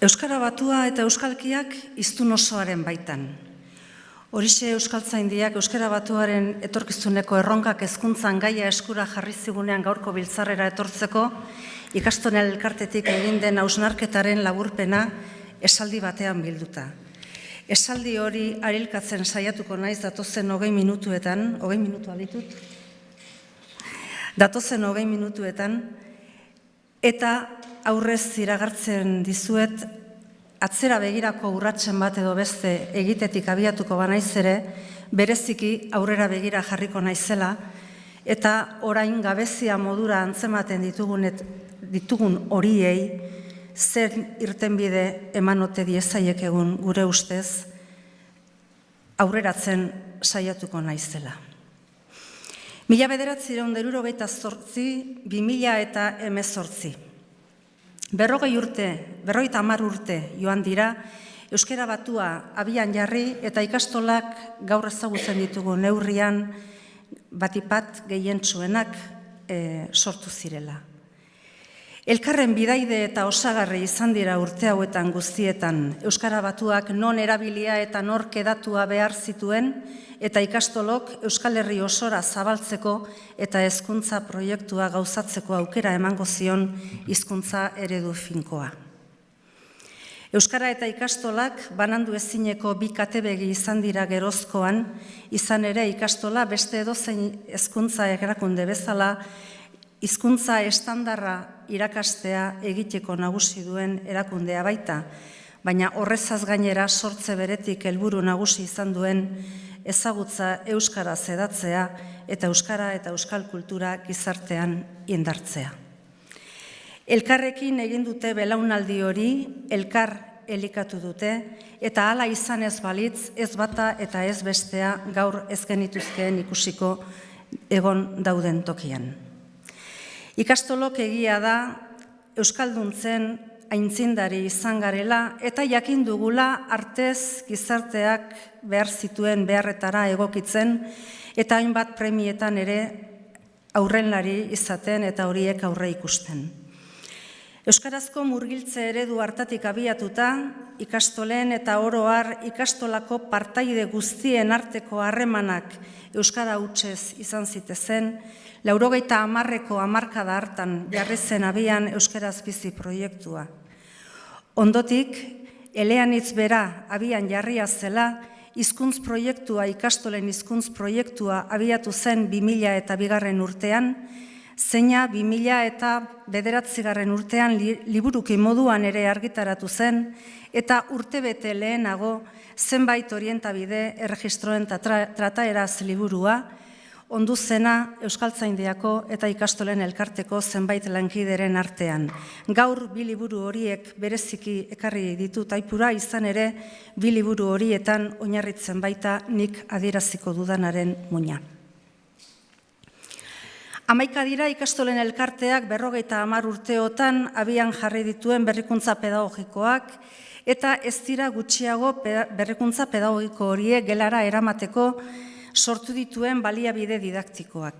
Euskara batua eta euskalkiak hiztun osoaren baitan. Horixe euskaltzaindiak euskara batuaren etorkizuneko erronkak hezkuntzan gaia eskura jarri zigunean gaurko biltzarrera etortzeko, ikastolen elkartetik egin den hausnarketaren laburpena esaldi batean bilduta. Esaldi hori arilkatzen saiatuko naiz datozen 20 minutuetan, 20 minutu ditut? Datozen 20 minutuetan, eta aurrez iragartzen dizuet, atzera begirako urratsen bat edo beste egitetik abiatuko banaiz ere, bereziki aurrera begira jarriko naizela, eta orain gabezia modura antzematen ditugun horiei, zer irtenbide eman ote diezaiek egun gure ustez, aurreratzen saiatuko naizela. 1978, 2018. 50 urte joan dira, euskara batua abian jarri eta ikastolak gaur ezagutzen ditugu neurrian batipat gehientsuenak sortu zirela. Elkarren bidaide eta osagarri izan dira urte hauetan guztietan, euskara batuak non erabilia eta nor kedatua behar zituen, eta ikastolok Euskal Herri osora zabaltzeko eta hezkuntza proiektua gauzatzeko aukera emango zion hizkuntza eredu finkoa. Euskara eta ikastolak banandu ezineko bi katebegi izan dira gerozkoan, izan ere ikastola beste edozein hezkuntza erakunde bezala, hizkuntza estandarra irakastea egiteko nagusi duen erakundea baita, baina horrezaz gainera sortze beretik helburu nagusi izan duen ezagutza euskara zedatzea eta euskara eta euskal kultura gizartean indartzea. Elkarrekin egin dute belaunaldi hori, elkar elikatu dute, eta hala izan ez balitz, ez bata eta ez bestea gaur ez genituzkeen ikusiko egon dauden tokian. Ikastolok egia da euskalduntzen aintzindari izan garela eta jakin dugula artez gizarteak behar zituen beharretara egokitzen eta hainbat premietan ere aurrenlari izaten eta horiek aurre ikusten. Euskarazko murgiltze eredu hartatik abiatuta, ikastolen eta oro har ikastolako partaide guztien arteko harremanak euskara hutsez izan zitezen, 90ko hamarkada hartan jarri zen abian euskaraz bizi proiektua. Ondotik, eleanitz bera abian jarria zela, hizkuntz proiektua, ikastolen hizkuntz proiektua abiatu zen 2002 urtean, zeina 2009 urtean liburuki moduan ere argitaratu zen, eta urtebete lehenago zenbait orientabide erregistroen trataeraz liburua, ondu zena Euskaltzaindiako eta ikastolen elkarteko zenbait lankideren artean. Gaur bi liburu horiek bereziki ekarri ditut aipura, izan ere bi liburu horietan oinarritzen baita nik adieraziko dudanaren muina. 11 dira ikastolen elkarteak 50 urteotan abian jarri dituen berrikuntza pedagogikoak, eta ez dira gutxiago berrikuntza pedagogiko horiek gelara eramateko sortu dituen baliabide didaktikoak.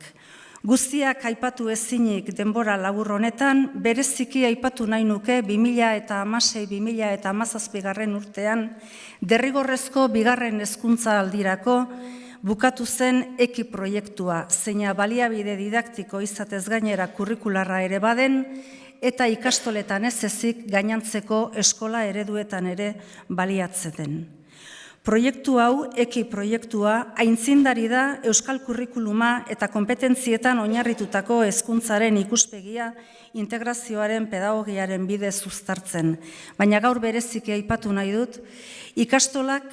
Guztiak aipatu ezinik denbora labur honetan, bereziki aipatu nahi nuke 2016-2017 urtean derrigorrezko bigarren hezkuntza aldirako bukatu zen EKI proiektua, zeina baliabide didaktiko izatez gainera kurrikularra ere baden, eta ikastoletan ez ezik gainantzeko eskola ereduetan ere baliatzen den. Proiektu hau, EKI proiektua, aintzindari da euskal kurrikuluma eta konpetentzietan oinarritutako hezkuntzaren ikuspegia integrazioaren pedagogiaren bidez uztartzen. Baina gaur bereziki aipatu nahi dut, ikasleak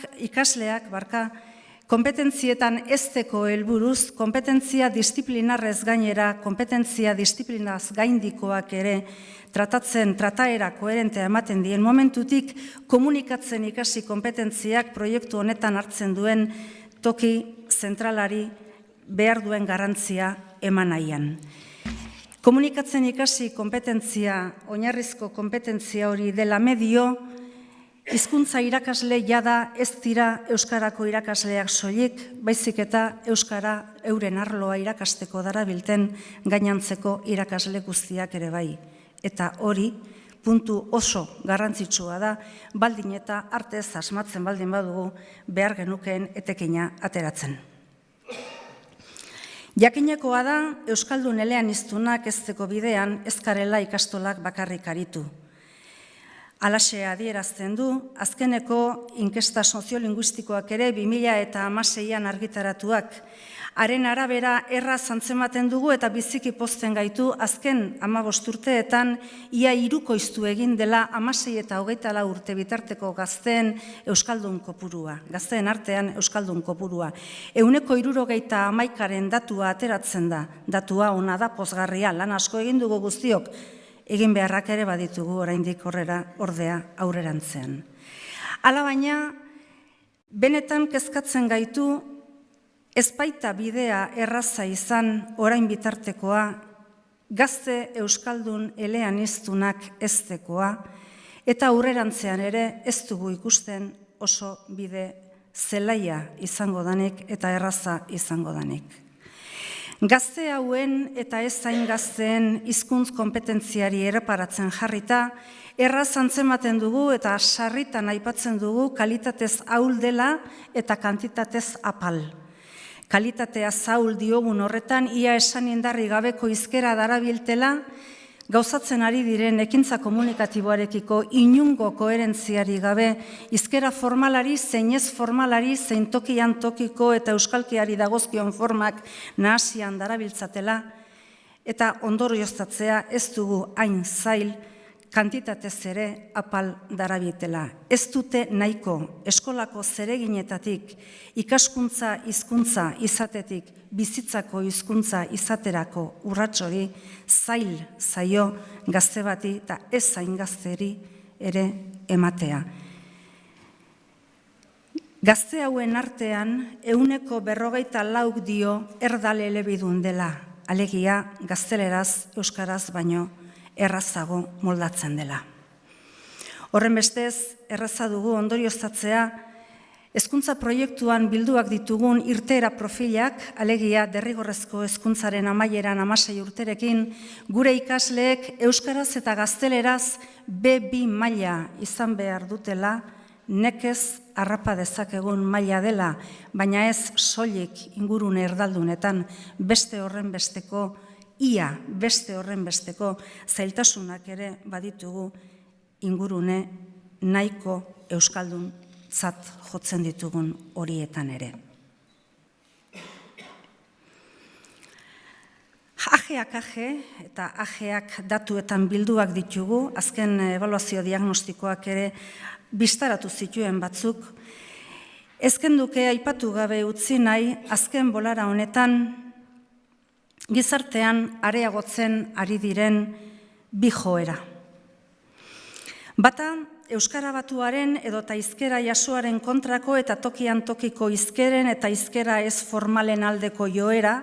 konpetentzietan ezteko helburuz, kompetentzia disiplinarrez gainera, kompetentzia disiplinaz gaindikoak ere trataera koherentea ematen dien momentutik, komunikatzen ikasi kompetentziak proiektu honetan hartzen duen toki zentralari behar duen garrantzia eman nahian. Komunikatzen ikasi kompetentzia, oinarrizko kompetentzia hori dela medio, hizkuntza irakasle jada ez dira euskarako irakasleak soilik, baizik eta euskara euren arloa irakasteko darabilten gainantzeko irakasle guztiak ere bai. Eta hori puntu oso garrantzitsua da, baldin eta artez asmatzen baldin badugu behar genukeen etekina ateratzen. Jakinekoa da, Euskaldun eleaniztunak hezteko bidean ez garela ikastolak bakarrik aritu. Halaxe adierazten du, azkeneko inkesta soziolinguistikoak ere 2016an argitaratuak. Haren arabera erraz antzematen dugu eta biziki pozten gaitu azken 15 urteetan ia hirukoiztu egin dela 16 eta 24 urte bitarteko gazteen euskaldun kopurua. Gazteen artean euskaldun kopurua. 71%aren datua ateratzen da. Datua ona da, pozgarria, lan asko egin dugu guztiok. Egin beharrak ere baditugu oraindik ordea aurrerantzean. Hala baina, benetan kezkatzen gaitu, ez baita bidea erraza izan orain bitartekoa, gazte euskaldun eleaniztunak heztekoa, eta aurrerantzean ere ez dugu ikusten oso bide zelaia izango danik eta erraza izango danik. Gazte hauen eta ez zain gazteen hizkuntz konpetentziari erreparatzen jarrita, erraz antzematen dugu eta sarritan aipatzen dugu kalitatez ahul dela eta kantitatez apal. Kalitatea zaul diogun horretan, ia esan indarri gabeko hizkera darabiltela, gauzatzen ari diren ekintza komunikatiboarekiko inungo koherentziari gabe, hizkera formalari, zein ez formalari, zein tokian tokiko eta euskalkiari dagozkion formak nahasian darabiltzatela, eta ondorioztatzea ez dugu hain zail, kantitatez ere apal darabietela. Ez dute nahiko eskolako zereginetatik, ikaskuntza hizkuntza izatetik, bizitzako hizkuntza izaterako urratsori zail zaio gazte bati eta ez zain gazteri ere ematea. Gazte hauen artean 40% dio erdal elebidun dela, alegia gazteleraz, euskaraz baino errazago moldatzen dela. Horren bestez, erraza dugu ondorioztatzea, hezkuntza proiektuan bilduak ditugun irteera profilak, alegia derrigorrezko hezkuntzaren amaieran 16 urterekin, gure ikasleek euskaraz eta gazteleraz B2 maila izan behar dutela, nekez harrapa dezakegun maila dela, baina ez soilik ingurune erdaldunetan beste horren besteko ia beste horren besteko zailtasunak ere baditugu ingurune nahiko euskaldun zat jotzen ditugun horietan ere. Ajeak aje eta ajeak datuetan bilduak ditugu, azken ebaluazio diagnostikoak ere bistaratu zituen batzuk, ezken duke aipatu gabe utzi nahi azken bolara honetan gizartean areagotzen ari diren bi joera. Bata, euskara batuaren edota hizkera jasoaren kontrako eta tokian tokiko hizkeren eta hizkera ez formalen aldeko joera,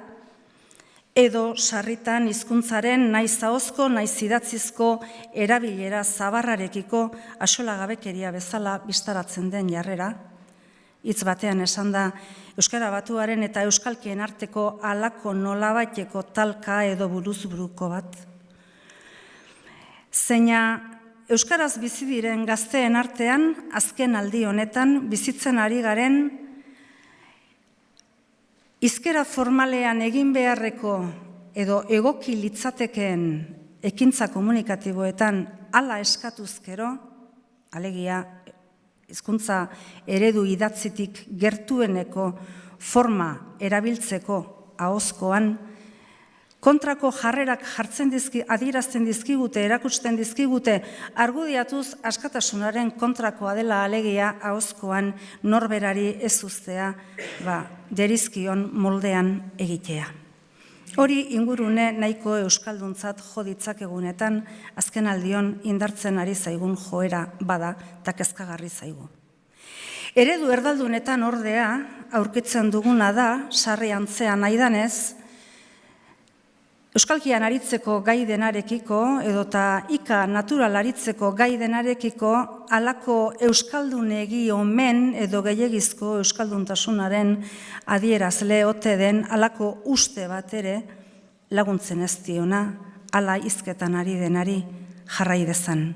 edo sarritan hizkuntzaren naiz ahozko, naiz idatzizko erabilera zabarrarekiko axolagabekeria bezala bistaratzen den jarrera. Hitz batean esan da, euskara batuaren eta euskalkien arteko halako nolabaiteko talka edo buruzburuko bat. Zeina euskaraz bizi diren gazteen artean, azken aldi honetan bizitzen ari garen, hizkera formalean egin beharreko edo egoki litzatekeen ekintza komunikatiboetan hala eskatuzkero, alegia, hizkuntza eredu idatzitik gertueneko forma erabiltzeko ahozkoan, kontrako jarrerak adierazten dizkigute, erakusten dizkigute, argudiatuz askatasunaren kontrakoa dela alegia ahozkoan norberari ez uztea derizkion moldean egitea. Hori ingurune nahiko euskalduntzat jo ditzakegunetan azken aldion indartzen ari zaigun joera bada eta kezkagarri zaigu. Eredu erdaldunetan ordea aurkitzen duguna da, sarri antzean aidanez, euskalkian aritzeko gai denarekiko edota ika natural aritzeko gai denarekiko halako euskaldunegi omen edo gehiegizko euskalduntasunaren adierazle ote den halako uste bat ere laguntzen ez diona hala hizketan ari denari jarrai dezan.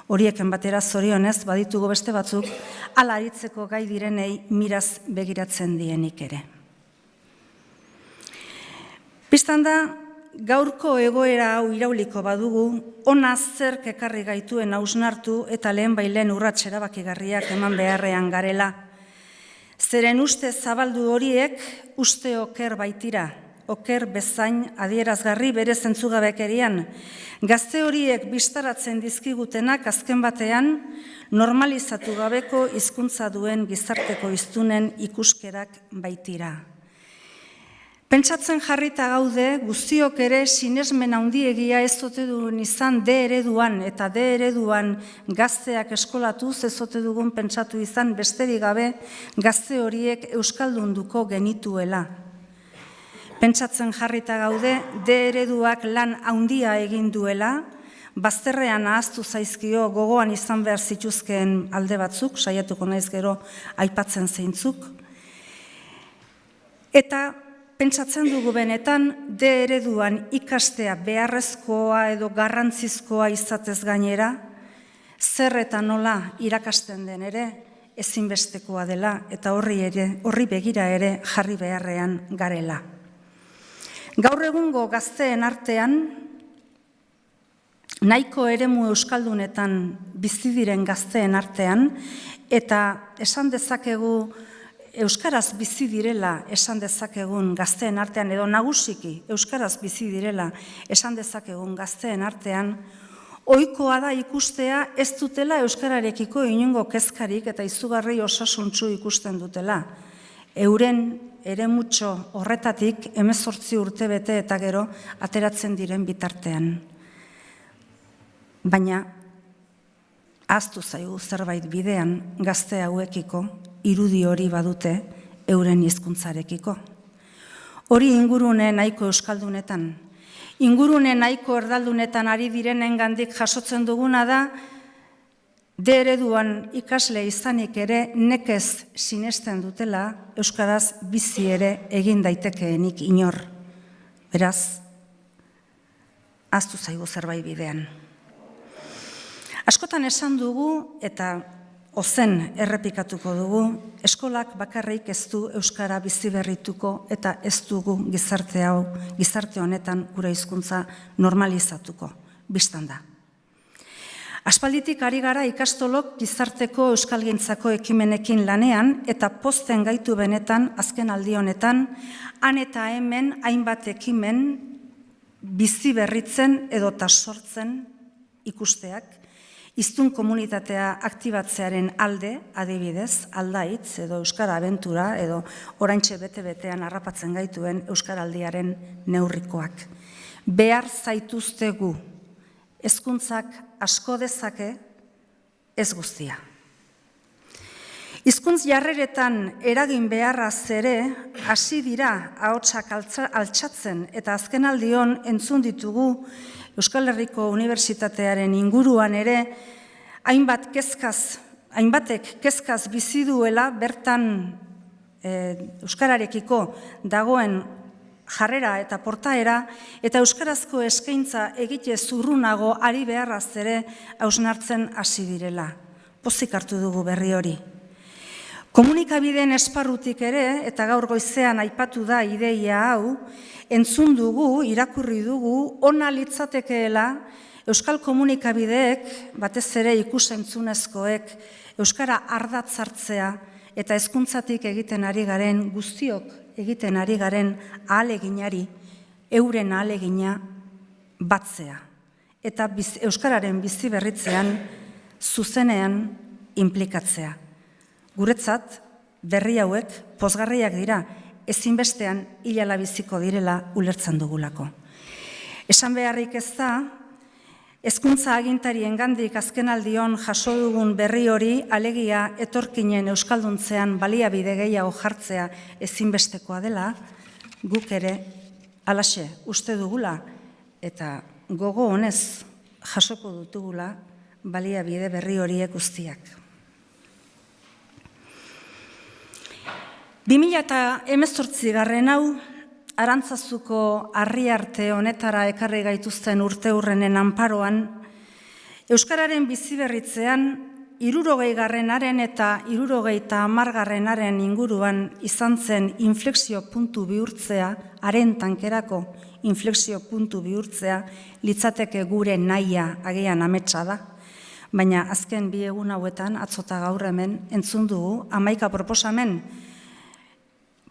Horieken batera zorionez baditugu beste batzuk, hala aritzeko gai direnei miraz begiratzen dienik ere. Bistan da, gaurko egoera hau irauliko badugu, ona zerk ekarri gaituen hausnartu eta lehenbailen urrats erabakigarriak eman beharrean garela. Zeren uste zabaldu horiek uste oker baitira, oker bezain adierazgarri bere zentzugabekerian. Gazte horiek bistaratzen dizkigutenak azken batean normalizatu gabeko hizkuntza duen gizarteko hiztunen ikuskerak baitira. Pentsatzen jarrita gaude, guztiok ere sinesmen handiegia ez ote duen izan D ereduan eta D ereduan gazteak eskolatuz ez ote dugun pentsatu izan besterik gabe gazte horiek euskaldunduko genituela. Pentsatzen jarrita gaude, D ereduak lan handia egin duela, bazterrean ahaztu zaizkio gogoan izan behar zituzkeen alde batzuk, saiatuko naiz gero aipatzen zeintzuk, eta pentsatzen dugu benetan, D ereduan ikastea beharrezkoa edo garrantzizkoa izatez gainera, zer eta nola irakasten den ere ezinbestekoa dela eta horri begira ere jarri beharrean garela. Gaur egungo gazteen artean, nahiko eremu euskaldunetan bizi diren gazteen artean, eta esan dezakegu euskaraz bizi direla esan dezakegun gazteen artean, edo nagusiki euskaraz bizi direla esan dezakegun gazteen artean, ohikoa da ikustea ez dutela euskararekiko inongo kezkarik eta izugarri osasuntsu ikusten dutela. Euren eremutxo horretatik 18 urte bete eta gero ateratzen diren bitartean. Baina, ahaztu zaigu zerbait bidean gazte hauekiko, irudi hori badute euren hizkuntzarekiko. Hori ingurune nahiko euskaldunetan. Ingurune nahiko erdaldunetan ari direnengandik jasotzen duguna da, D ereduan ikasle izanik ere nekez sinesten dutela euskaraz bizi ere egin daitekeenik inor. Beraz, ahaztu zaigu zerbait bidean. Askotan esan dugu eta ozen errepikatuko dugu, eskolak bakarrik ez du euskara bizi berrituko eta ez dugu gizarte honetan gure hizkuntza normalizatuko, bistan da. Aspalditik ari gara ikastolok gizarteko euskalgintzako ekimenekin lanean eta pozten gaitu benetan azken aldi honetan, han eta hemen hainbat ekimen bizi berritzen edota sortzen ikusteak, hiztun komunitatea aktibatzearen alde, adibidez, aldaitz edo euskara abentura edo oraintxe bete-betean harrapatzen gaituen euskaraldiaren neurrikoak. Behar zaituztegu, hezkuntzak asko dezake, ez guztia. Hizkuntz jarreretan eragin beharraz ere, hasi dira ahotsak altxatzen eta azkenaldion entzun ditugu Euskal Herriko Unibertsitatearen inguruan ere, hainbatek kezkaz bizi duela bertan euskararekiko dagoen jarrera eta portaera, eta euskarazko eskaintza egite zurrunago ari beharraz ere hausnartzen hasi direla. Pozik hartu dugu berri hori. Komunikabideen esparrutik ere, eta gaur goizean aipatu da ideia hau, entzun dugu, irakurri dugu, ona litzatekeela euskal komunikabideek, batez ere ikusentzunezkoek, euskara ardatz hartzea eta hezkuntzatik egiten ari garen, guztiok egiten ari garen ahaleginari, euren ahalegina batzea. Eta euskararen bizi berritzean, zuzenean inplikatzea. Guretzat, berri hauek pozgarriak dira, ezinbestean hilala biziko direla ulertzen dugulako. Esan beharrik ez da, hezkuntza agintarien gandik azkenaldion jaso dugun berri hori alegia etorkinen euskalduntzean baliabide gehiago jartzea ezinbestekoa dela, guk ere halaxe uste dugula eta gogo honez jasoko dutugula baliabide berri horiek guztiak. 2018 hau, Arantzazuko harri arte honetara ekarri gaituzten urte hurrenen anparoan, Euskararen biziberritzean 60garrenaren eta 70garrenaren inguruan izan zen inflexio puntu bihurtzea, haren tankerako inflexio puntu bihurtzea, litzateke gure nahia agian ametsa da. Baina azken 2 egun hauetan, atzota gaur hemen, entzun dugu 11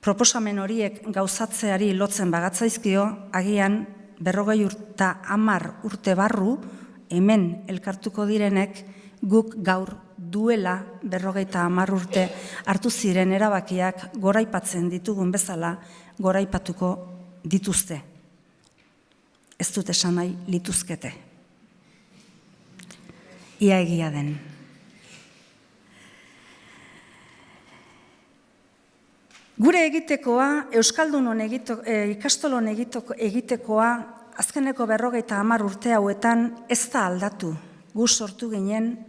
proposamen horiek gauzatzeari lotzen bagatzaizkio, agian 50 urte barru, hemen elkartuko direnek, guk gaur duela 50 urte hartu ziren erabakiak goraipatzen ditugun bezala goraipatuko dituzte. Ez dut esan nahi lituzkete. Ia egia den. Gure egitekoa, Euskaldunon ikastolon egitekoa, azkeneko 50 urte hauetan ez da aldatu. Gu sortu ginen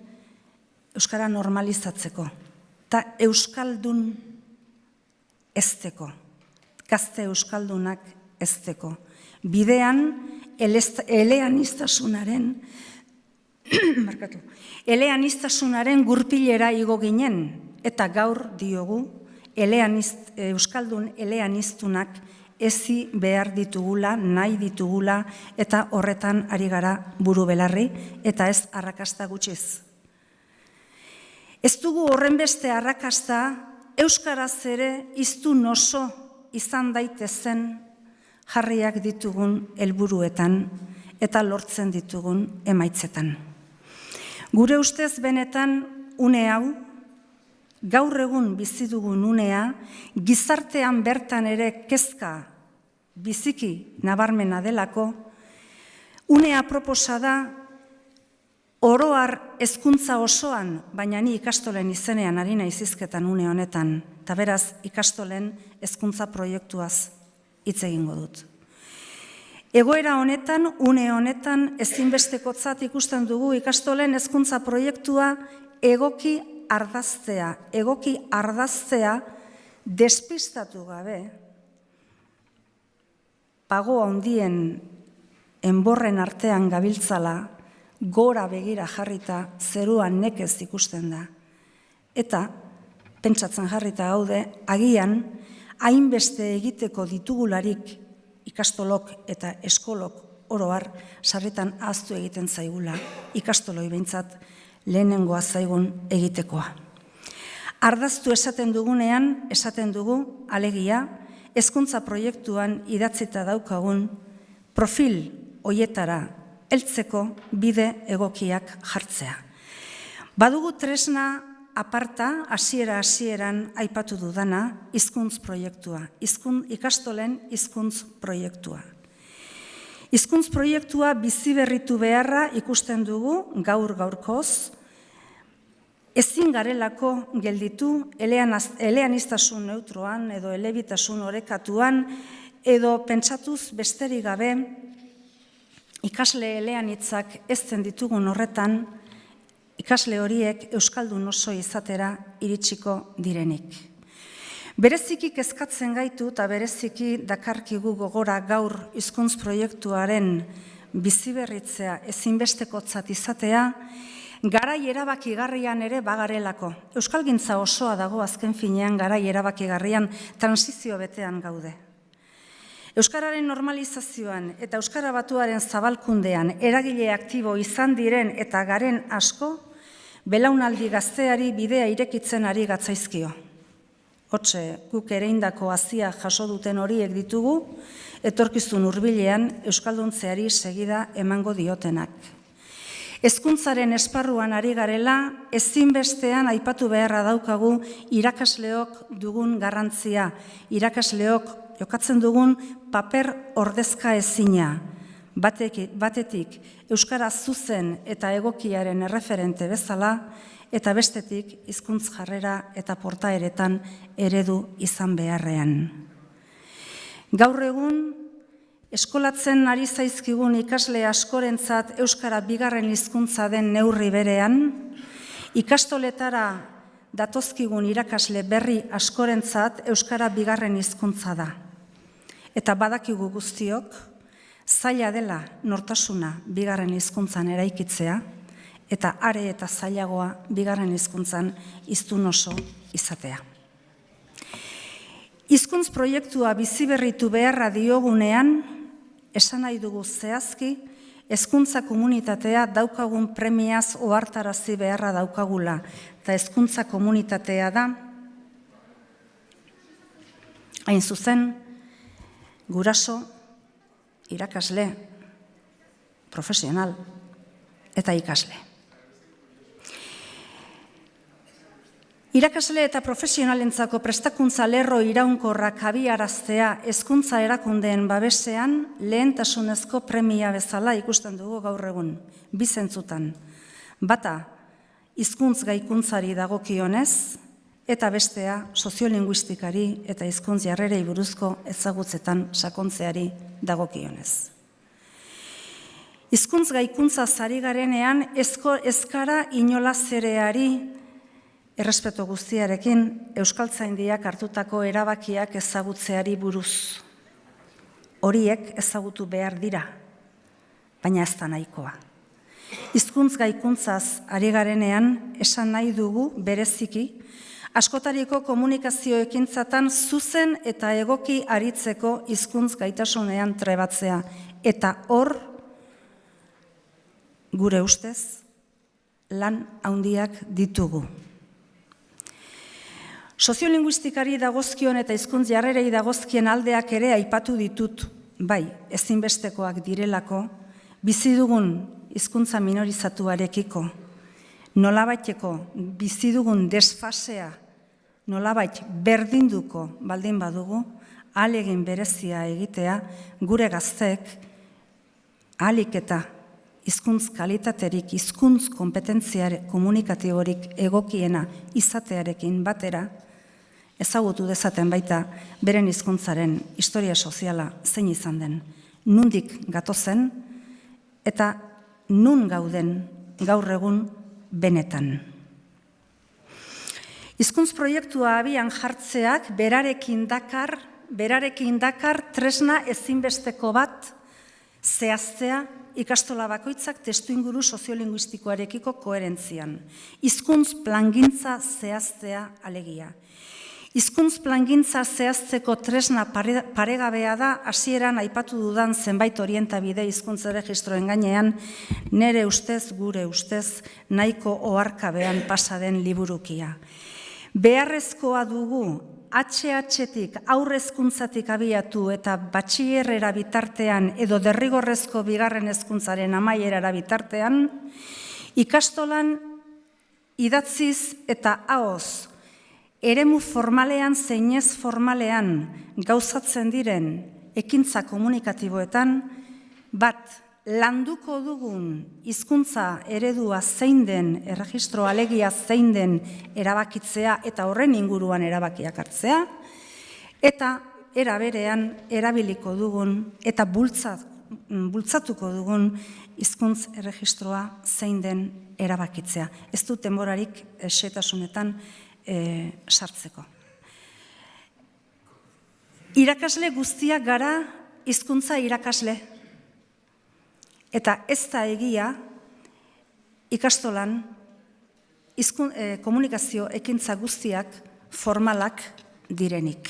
Euskara normalizatzeko, eta Euskaldun ezteko, gazte Euskaldunak ezteko. Bidean, eleaniztasunaren gurpilera igo ginen, eta gaur diogu, Euskaldun eleaniztunak ezi behar ditugula, nahi ditugula, eta horretan ari gara buru belarri, eta ez arrakasta gutxiz. Ez dugu horren beste arrakasta, euskaraz ere hiztun oso izan daitezen jarriak ditugun helburuetan eta lortzen ditugun emaitzetan. Gure ustez benetan une hau, gaur egun bizi dugun unea, gizartean bertan ere kezka biziki nabarmena delako, unea proposa da oroar hezkuntza osoan, baina ni ikastolen izenean ari naiz hizketan une honetan, eta beraz ikastolen hezkuntza proiektuaz hitz egingo dut. Egoera honetan, une honetan, ezinbestekotzat ikusten dugu ikastolen hezkuntza proiektua egoki ardaztea despistatu gabe, pago handien enborren artean gabiltzala, gora begira jarrita zeruan nekez ikusten da. Eta, pentsatzen jarrita gaude, agian, hainbeste egiteko ditugularik ikastolok eta eskolok oroar sarritan ahaztu egiten zaigula, ikastoloi behintzat lehenengoa zaigun egitekoa. Ardaztu esaten dugunean, esaten dugu, alegia, hezkuntza proiektuan idatzita daukagun profil hoietara heltzeko bide egokiak jartzea. Badugu tresna aparta, hasieran aipatu dudana, hizkuntz proiektua, ikastolen hizkuntz proiektua. Hizkuntz proiektua biziberritu beharra ikusten dugu gaurkoz, ezin garelako gelditu eleaniztasun neutroan edo elebitasun orekatuan edo pentsatuz besterik gabe ikasle eleanitzak ezten ditugun horretan, ikasle horiek euskaldun oso izatera iritsiko direnik. Bereziki kezkatzen gaitu eta bereziki dakarkigu gogora gaur hizkuntz proiektuaren biziberritzea ezinbestekotzat izatea, garai erabakigarrian ere bagarelako. Euskalgintza osoa dago azken finean garai erabakigarrian transizio betean gaude. Euskararen normalizazioan eta Euskara batuaren zabalkundean eragile aktibo izan diren eta garen asko, belaunaldi gazteari bidea irekitzen ari gatzaizkio. Hotxe, guk ereindako hazia jaso duten horiek ditugu, etorkizun hurbilean euskalduntzeari segida emango diotenak. Hezkuntzaren esparruan ari garela, ezinbestean aipatu beharra daukagu irakasleok dugun garrantzia, irakasleok jokatzen dugun paper ordezka ezina, batetik euskara zuzen eta egokiaren erreferente bezala, eta bestetik hizkuntz jarrera eta portaeretan eredu izan beharrean. Gaur egun, eskolatzen ari zaizkigun ikasle askorentzat euskara bigarren hizkuntza den neurri berean, ikastoletara datozkigun irakasle berri askorentzat euskara bigarren hizkuntza da. Eta badakigu guztiok, zaila dela nortasuna bigarren hizkuntzan eraikitzea, eta are eta zailagoa bigarren hizkuntzan hiztun oso izatea. Hizkuntz proiektua biziberritu beharra diogunean, esan nahi dugu zehazki, hezkuntza komunitatea daukagun premiaz ohartarazi beharra daukagula, eta hezkuntza komunitatea da, hain zuzen, guraso, irakasle, profesional eta ikasle. Irakasle eta profesionalentzako prestakuntza lerro iraunkorrak abiaraztea hezkuntza erakundeen babesean lehentasunezko premia bezala ikusten dugu gaur egun, bi zentzutan. Bata, hizkuntz gaikuntzari dagokionez, eta bestea soziolinguistikari eta hizkuntz jarrerei buruzko ezagutzetan sakontzeari dagokionez. Hizkuntz gaikuntza ari garenean ezkara inolaz ereari errespetu guztiarekin euskaltzaindiak hartutako erabakiak ezagutzeari buruz. Horiek ezagutu behar dira, baina ez da nahikoa. Hizkuntz gaikuntzaz ari garenean esan nahi dugu bereziki, askotariko komunikazio ekintzatan zuzen eta egoki aritzeko hizkuntz gaitasunean trebatzea. Eta hor, gure ustez, lan handiak ditugu. Soziolinguistikari dagozkion eta hizkuntz jarrerei dagozkien aldeak ere aipatu ditut, bai, ezinbestekoak direlako, bizi dugun hizkuntza minorizatuarekiko, nolabaiteko bizi dugun desfasea, nolabait berdinduko baldin badugu, ahalegin berezia egitea, gure gazteek ahalik eta hizkuntz kalitaterik, hizkuntz kompetentziare komunikatiborik egokiena izatearekin batera, ezagutu dezaten baita beren hizkuntzaren historia soziala zein izan den, nundik gatozen eta nun gauden gaur egun benetan. Hizkuntz proiektua abian jartzeak berarekin dakar tresna ezinbesteko bat zehaztea ikastola bakoitzak testuinguru soziolinguistikoarekiko koherentzian. Hizkuntz plangintza zehaztea alegia. Hizkuntz plangintza zehazteko tresna paregabea da hasieran aipatu dudan zenbait orientabide hizkuntz erregistroen gainean nere ustez, gure ustez, nahiko oharkabean pasa den liburukia. Beharrezkoa dugu HH-tik aurrezkuntzatik abiatu eta batxillerrera bitartean edo derrigorrezko bigarren hezkuntzaren amaierara bitartean, ikastolan idatziz eta ahoz, eremu formalean zein ez formalean gauzatzen diren ekintza komunikatiboetan, bat landuko dugun hizkuntza eredua zein den, erregistro alegia zein den erabakitzea eta horren inguruan erabakiak hartzea, eta era berean erabiliko dugun eta bultzatuko dugun hizkuntz erregistroa zein den erabakitzea. Ez dut denborarik xehetasunetan sartzeko. Irakasle guztiak gara hizkuntza irakasle. Eta ez da egia ikastolan komunikazio ekintza guztiak formalak direnik.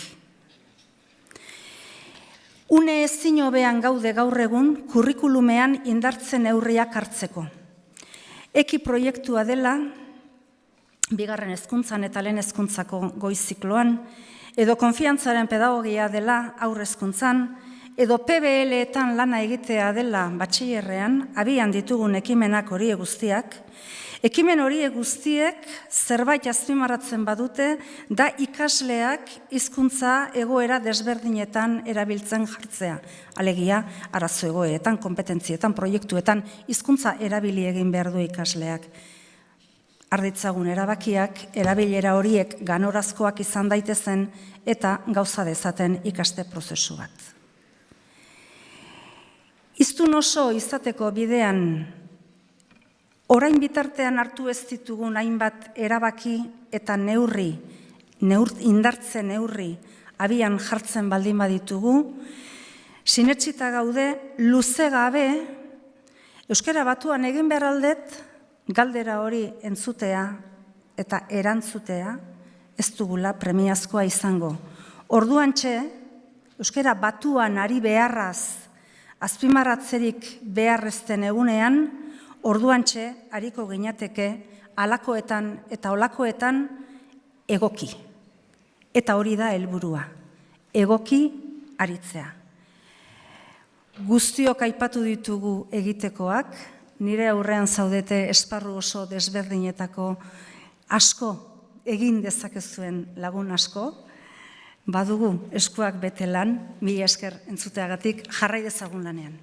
Une ezin hobean gaude gaur egun kurrikulumean indartzen neurriak hartzeko. Eki proiektua dela, bigarren hezkuntzan eta lehen hezkuntzako goi zikloan, edo konfiantzaren pedagogia dela aurre hezkuntzan, edo PBL-etan lana egitea dela batxillerrean, abian ditugun ekimenak horiek guztiak, ekimen horiek guztiek zerbait azpimarratzen badute, da ikasleak hizkuntza egoera desberdinetan erabiltzen jartzea. Alegia, arazo egoeretan, kompetentzietan, proiektuetan, hizkuntza erabili egin behar du ikasleak. Arditzagun erabakiak, erabilera horiek ganorazkoak izan daitezen eta gauza dezaten ikaste prozesu bat. Hiztun oso izateko bidean, orain bitartean hartu ez ditugun hainbat erabaki eta indartzen neurri abian jartzen baldin baditugu, sinetsita gaude luze gabe, Euskara Batuan egin behar aldet, galdera hori entzutea eta erantzutea ez dugula premiazkoa izango. Orduantxe, euskara batuan ari beharraz, azpimarratzerik beharrezten egunean, orduantxe hariko ginateke halakoetan eta holakoetan egoki. Eta hori da helburua, egoki aritzea. Guztiok aipatu ditugu egitekoak, nire aurrean zaudete esparru oso desberdinetako asko egin dezakezuen lagun asko, badugu eskuak bete lan, mila esker entzuteagatik jarrai dezagun lanean.